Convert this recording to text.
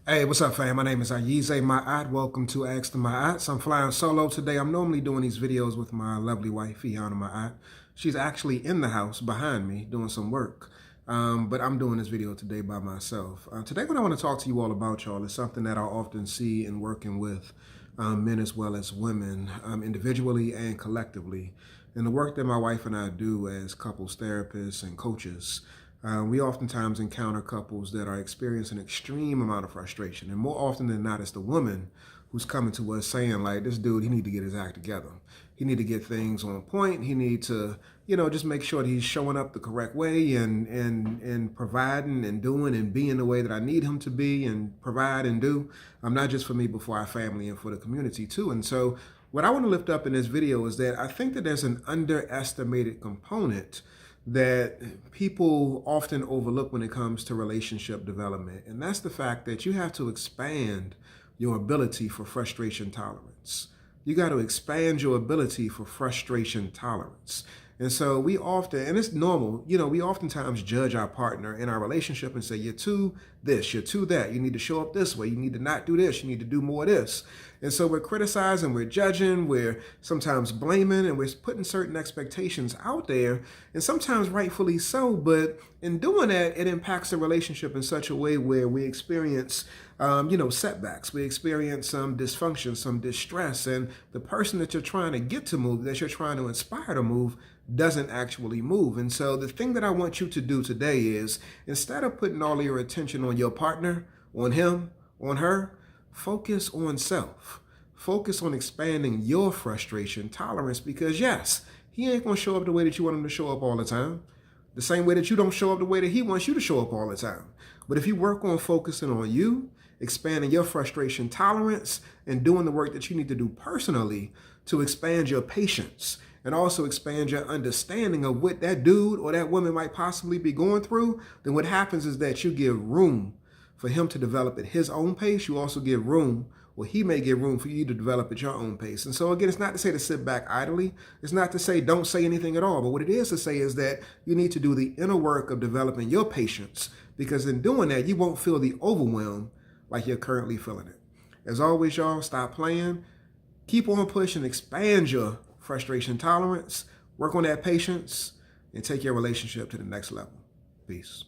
Hey, what's up, fam? My name is Ayize Ma'at. Welcome to Ask the Ma'ats. I'm flying solo today. I'm normally doing these videos with my lovely wife, Fiona Ma'at. She's actually in the house behind me doing some work, but I'm doing this video today by myself. Today, what I want to talk to you all about, y'all, is something that I often see in working with men as well as women, individually and collectively. In the work that my wife and I do as couples therapists and coaches, we oftentimes encounter couples that are experiencing an extreme amount of frustration. And more often than not, it's the woman who's coming to us saying, like, this dude, he need to get his act together. He need to get things on point. He need to, just make sure that he's showing up the correct way and providing and doing and being the way that I need him to be and provide and do. Not just for me, but for our family and for the community too. And so what I want to lift up in this video is that I think that there's an underestimated component that people often overlook when it comes to relationship development. And that's the fact that you have to expand your ability for frustration tolerance. You got to expand your ability for frustration tolerance. And so we often, and it's normal, we oftentimes judge our partner in our relationship and say, you're too this, you're too that. You need to show up this way. You need to not do this. You need to do more of this. And so we're criticizing, we're judging, we're sometimes blaming, and we're putting certain expectations out there, and sometimes rightfully so. But in doing that, it impacts the relationship in such a way where we experience setbacks. We experience some dysfunction, some distress, and the person that you're trying to get to move, that you're trying to inspire to move, doesn't actually move. And so the thing that I want you to do today is, instead of putting all of your attention on your partner, on him, on her, focus on self. Focus on expanding your frustration tolerance, because yes, he ain't gonna show up the way that you want him to show up all the time. The same way that you don't show up the way that he wants you to show up all the time. But if you work on focusing on you, expanding your frustration tolerance, and doing the work that you need to do personally to expand your patience and also expand your understanding of what that dude or that woman might possibly be going through, then what happens is that you give room for him to develop at his own pace. You also give room, or he may give room for you to develop at your own pace. And so again, it's not to say to sit back idly. It's not to say don't say anything at all. But what it is to say is that you need to do the inner work of developing your patience, because in doing that, you won't feel the overwhelm like you're currently feeling it. As always, y'all, stop playing. Keep on pushing, expand your frustration tolerance, work on that patience, and take your relationship to the next level. Peace.